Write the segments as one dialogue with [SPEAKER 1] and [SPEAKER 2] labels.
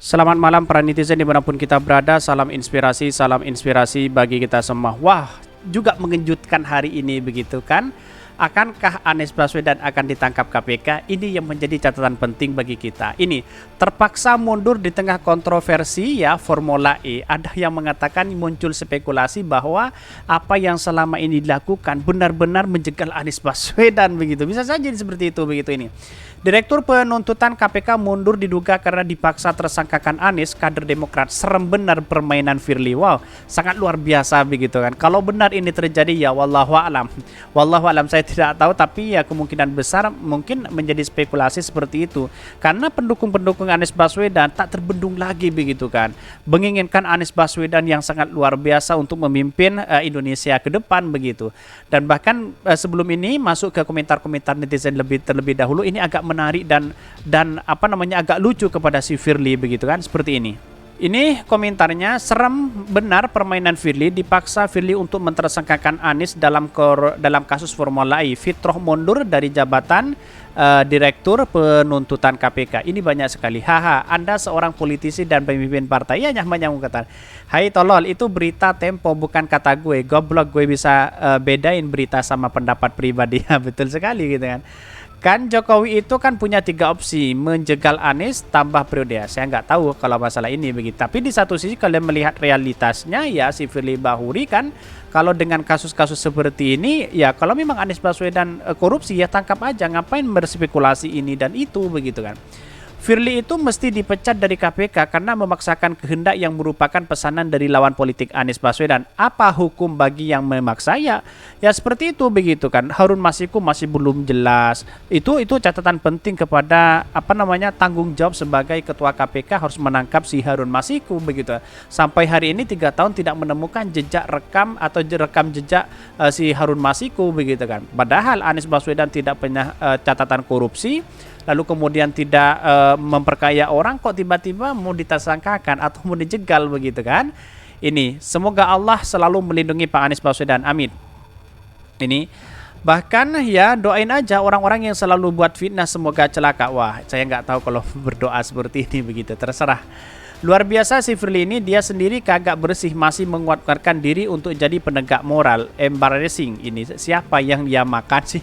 [SPEAKER 1] Selamat malam para netizen dimanapun kita berada, salam inspirasi bagi kita semua. Wah, juga mengejutkan hari ini begitu kan? Akankah Anies Baswedan akan ditangkap KPK? Ini yang menjadi catatan penting bagi kita. Ini terpaksa mundur di tengah kontroversi ya Formula E. Ada yang mengatakan muncul spekulasi bahwa apa yang selama ini dilakukan benar-benar menjegal Anies Baswedan begitu. Bisa saja seperti itu begitu ini. Direktur penuntutan KPK mundur diduga karena dipaksa tersangkakan Anies, kader Demokrat. Serem benar permainan Firly. Wow, sangat luar biasa begitu kan. Kalau benar ini terjadi ya wallahu alam. Wallahu alam, saya tidak tahu, tapi ya kemungkinan besar mungkin menjadi spekulasi seperti itu. Karena pendukung-pendukung Anies Baswedan tak terbendung lagi begitu kan. Menginginkan Anies Baswedan yang sangat luar biasa untuk memimpin Indonesia ke depan begitu. Dan bahkan sebelum ini masuk ke komentar-komentar netizen terlebih dahulu, ini agak menarik dan apa namanya agak lucu kepada si Firly begitu kan, seperti ini. Ini komentarnya, serem benar permainan Firly, dipaksa Firly untuk mentersangkakan Anies dalam kasus Formula E. Fitroh mundur dari jabatan Direktur Penuntutan KPK. Ini banyak sekali. Haha, Anda seorang politisi dan pemimpin partai. Ya nyamanya kata. Hai tolol, itu berita Tempo bukan kata gue. Goblok, gue bisa bedain berita sama pendapat pribadi. Ya, betul sekali gitu kan. Kan Jokowi itu kan punya 3 opsi, menjegal Anies tambah periode. Saya nggak tahu kalau masalah ini begitu. Tapi di satu sisi kalian melihat realitasnya ya si Firly Bahuri kan, kalau dengan kasus-kasus seperti ini ya kalau memang Anies Baswedan korupsi ya tangkap aja, ngapain berspekulasi ini dan itu begitu kan. Firly itu mesti dipecat dari KPK karena memaksakan kehendak yang merupakan pesanan dari lawan politik Anies Baswedan. Apa hukum bagi yang memaksa ya? Ya seperti itu begitu kan. Harun Masiku masih belum jelas. Itu catatan penting kepada apa namanya tanggung jawab sebagai ketua KPK, harus menangkap si Harun Masiku begitu. Sampai hari ini 3 tahun tidak menemukan jejak rekam atau rekam jejak si Harun Masiku begitu kan. Padahal Anies Baswedan tidak punya catatan korupsi, lalu kemudian tidak memperkaya orang, kok tiba-tiba mau ditersangkakan atau mau dijegal begitu kan. Ini semoga Allah selalu melindungi Pak Anies Baswedan, amin. Ini bahkan ya doain aja orang-orang yang selalu buat fitnah semoga celaka. Wah, saya nggak tahu kalau berdoa seperti ini begitu, terserah. Luar biasa si Firly ini, dia sendiri kagak bersih, masih menguatkan diri untuk jadi penegak moral. Embarrassing ini. Siapa yang ia makan sih?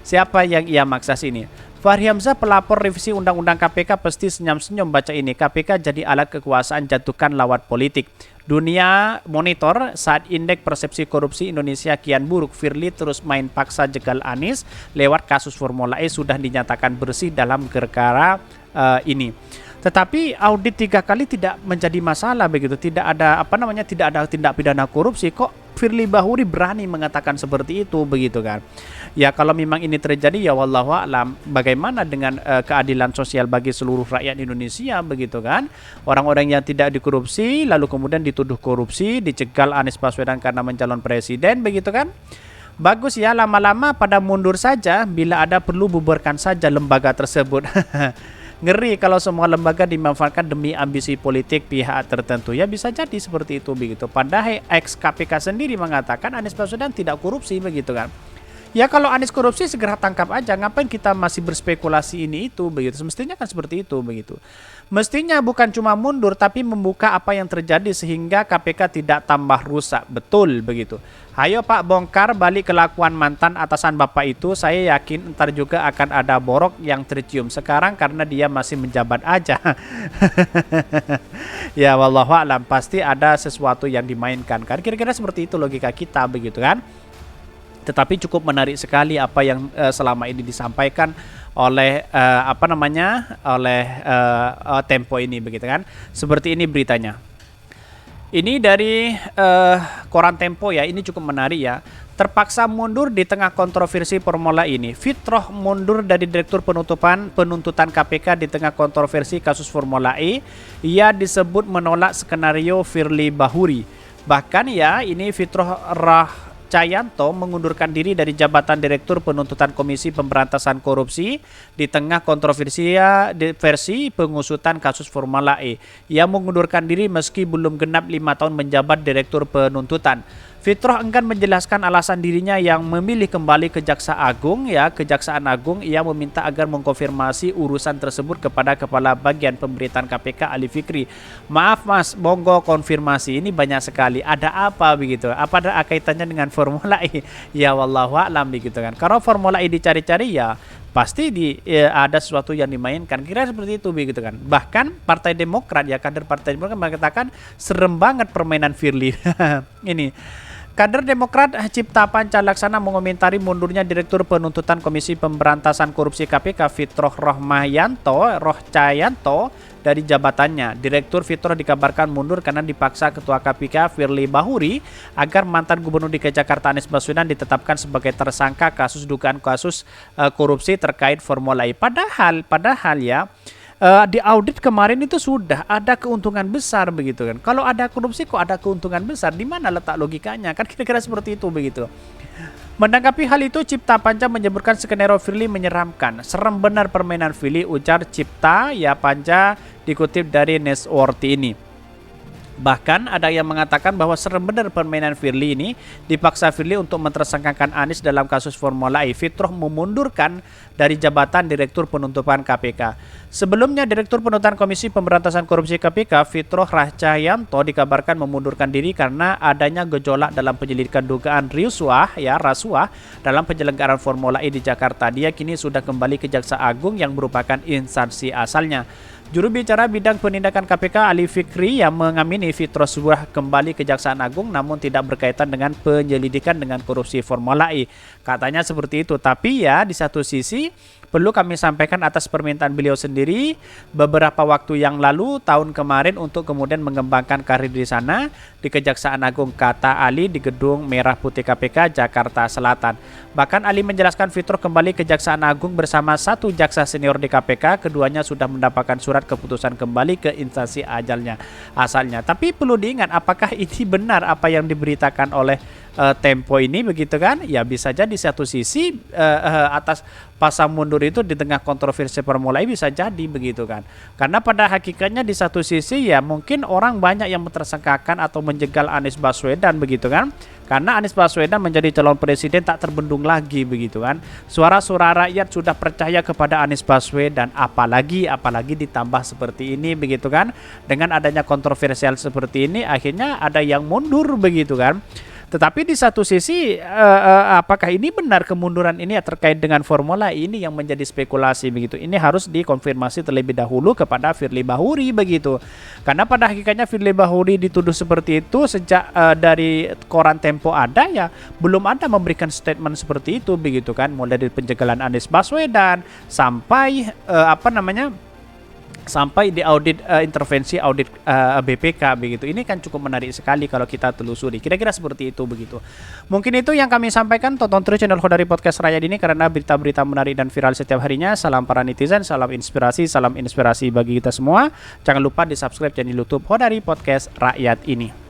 [SPEAKER 1] Siapa yang ia maksa sini? Fahri Hamzah, pelapor revisi Undang-Undang KPK pasti senyum-senyum baca ini. KPK jadi alat kekuasaan jatuhkan lawan politik. Dunia monitor saat indeks persepsi korupsi Indonesia kian buruk. Firly terus main paksa jegal Anies lewat kasus Formula E sudah dinyatakan bersih dalam perkara ini. Tetapi audit 3 kali tidak menjadi masalah begitu. Tidak ada apa namanya, tidak ada tindak pidana korupsi. Kok Firly Bahuri berani mengatakan seperti itu begitu kan? Ya kalau memang ini terjadi ya wallahu a'lam, bagaimana dengan keadilan sosial bagi seluruh rakyat Indonesia begitu kan? Orang-orang yang tidak dikorupsi lalu kemudian dituduh korupsi, dicegal Anies Baswedan karena mencalon presiden begitu kan? Bagus ya, lama-lama pada mundur saja, bila ada perlu bubarkan saja lembaga tersebut. Ngeri kalau semua lembaga dimanfaatkan demi ambisi politik pihak tertentu. Ya bisa jadi seperti itu begitu. Padahal ex KPK sendiri mengatakan Anies Baswedan tidak korupsi begitu kan. Ya kalau Anies korupsi segera tangkap aja. Ngapain kita masih berspekulasi ini itu begitu. Semestinya kan seperti itu begitu. Mestinya bukan cuma mundur tapi membuka apa yang terjadi sehingga KPK tidak tambah rusak. Betul begitu. Ayo Pak, bongkar balik kelakuan mantan atasan Bapak itu. Saya yakin ntar juga akan ada borok yang tercium sekarang karena dia masih menjabat aja. Ya wallahu a'lam, pasti ada sesuatu yang dimainkan kan. Kira-kira seperti itu logika kita begitu kan. Tetapi cukup menarik sekali apa yang selama ini disampaikan oleh oleh Tempo ini begitu kan. Seperti ini beritanya. Ini dari koran Tempo ya, ini cukup menarik ya. Terpaksa mundur di tengah kontroversi Formula ini. Fitroh mundur dari Direktur Penuntutan KPK di tengah kontroversi kasus Formula E. Ia disebut menolak skenario Firly Bahuri. Bahkan ya, ini Fitroh Cayanto mengundurkan diri dari jabatan Direktur Penuntutan Komisi Pemberantasan Korupsi di tengah kontroversi versi pengusutan kasus Formula E. Ia mengundurkan diri meski belum genap 5 tahun menjabat Direktur Penuntutan. Fitroh enggan menjelaskan alasan dirinya yang memilih kembali ke Jaksa Agung. Kejaksaan Agung ia meminta agar mengkonfirmasi urusan tersebut kepada Kepala Bagian Pemberitaan KPK Ali Fikri. Maaf Mas, monggo konfirmasi. Ini banyak sekali. Ada apa begitu? Apa ada kaitannya dengan Formula E? Ya wallahu a'lam begitu kan. Kalau Formula E dicari-cari ya pasti ada sesuatu yang dimainkan, kira seperti itu begitu kan. Bahkan Partai Demokrat kader Partai Demokrat mengatakan serem banget permainan Firly. Ini kader Demokrat Cipta Panca Laksana mengomentari mundurnya Direktur Penuntutan Komisi Pemberantasan Korupsi KPK Fitroh Rohcayanto dari jabatannya. Direktur Fitroh dikabarkan mundur karena dipaksa Ketua KPK Firly Bahuri agar mantan Gubernur DKI Jakarta Anies Baswedan ditetapkan sebagai tersangka kasus dugaan kasus korupsi terkait Formula E. Padahal di audit kemarin itu sudah ada keuntungan besar begitu kan. Kalau ada korupsi kok ada keuntungan besar, di mana letak logikanya? Kan kira-kira seperti itu begitu. Menanggapi hal itu, Cipta Panca menyebutkan skenario Firly menyeramkan. Serem benar permainan Firly, ujar Cipta Panca dikutip dari Newsworthy ini. Bahkan ada yang mengatakan bahwa serem benar permainan Firly ini, dipaksa Firly untuk mentersangkakan Anies dalam kasus Formula E. Fitroh memundurkan dari jabatan Direktur Penuntutan KPK. Sebelumnya Direktur Penuntutan Komisi Pemberantasan Korupsi KPK Fitroh Rohcayanto dikabarkan memundurkan diri karena adanya gejolak dalam penyelidikan dugaan rasuah dalam penyelenggaraan Formula E di Jakarta. Dia kini sudah kembali ke Jaksa Agung yang merupakan instansi asalnya. Juru bicara bidang penindakan KPK Ali Fikri yang mengamini Fitroh sudah kembali ke Kejaksaan Agung namun tidak berkaitan dengan penyelidikan dengan korupsi Formula E. Katanya seperti itu, tapi di satu sisi perlu kami sampaikan atas permintaan beliau sendiri beberapa waktu yang lalu tahun kemarin untuk kemudian mengembangkan karir di sana di Kejaksaan Agung, kata Ali di Gedung Merah Putih KPK Jakarta Selatan. Bahkan Ali menjelaskan Fitroh kembali ke Kejaksaan Agung bersama satu jaksa senior di KPK. Keduanya sudah mendapatkan surat keputusan kembali ke instansi asalnya. Tapi perlu diingat, apakah ini benar apa yang diberitakan oleh Tempo ini begitu kan? Ya bisa jadi satu sisi atas pasang mundur itu di tengah kontroversi Formula E bisa jadi begitu kan. Karena pada hakikatnya di satu sisi mungkin orang banyak yang mentersangkakan atau menjegal Anies Baswedan begitu kan. Karena Anies Baswedan menjadi calon presiden tak terbendung lagi begitu kan. Suara-suara rakyat sudah percaya kepada Anies Baswedan, apalagi ditambah seperti ini begitu kan. Dengan adanya kontroversial seperti ini akhirnya ada yang mundur begitu kan. Tetapi di satu sisi apakah ini benar kemunduran ini terkait dengan Formula ini yang menjadi spekulasi begitu. Ini harus dikonfirmasi terlebih dahulu kepada Firly Bahuri begitu. Karena pada hakikatnya Firly Bahuri dituduh seperti itu sejak dari koran Tempo ada belum ada memberikan statement seperti itu begitu kan. Mulai dari penjagalan Anies Baswedan sampai sampai di audit intervensi audit BPK begitu. Ini kan cukup menarik sekali kalau kita telusuri. Kira-kira seperti itu begitu. Mungkin itu yang kami sampaikan. Tonton terus channel Khodari Podcast Rakyat ini karena berita-berita menarik dan viral setiap harinya. Salam para netizen, salam inspirasi bagi kita semua. Jangan lupa di subscribe channel YouTube Khodari Podcast Rakyat ini.